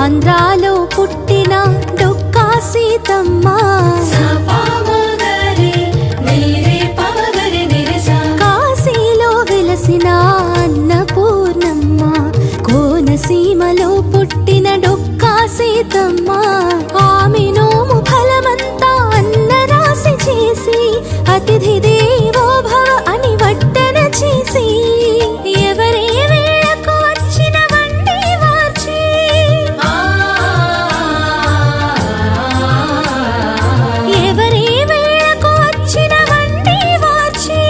ఆంధ్రాలో పుట్టిన డొక్కా సీతమ్మ, కాశీలో వెలసిన అన్నపూర్ణమ్మ, కోనసీమలో పుట్టిన డొక్కా సీతమ్మ. ఆమె నోము ఫలమంతా అన్న రాశి చేసి అతిథి దేవో భవ అని వడ్డన చేసి ఎవరే వేళకు వచ్చిన వండి వార్చి ఎవరే వేళకు వచ్చిన వండి వార్చి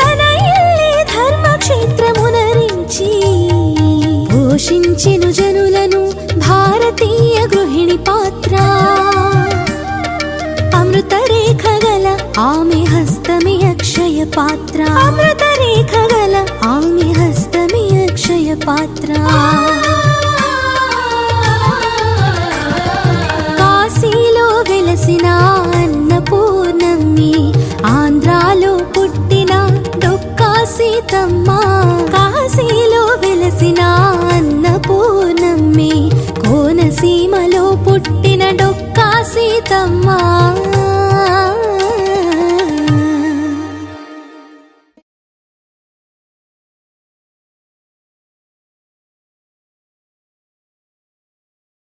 తన ఇల్లే ధర్మక్షేత్రమునరించి పోషించెను జనులను భారతీయ గృహిణి పాత్ర. అమృత రేఖ గల ఆమె హస్తమి అక్షయ పాత్ర, అమృత రేఖ గల ఆమె హస్తమి అక్షయ పాత్ర. కాశీలో వెలసిన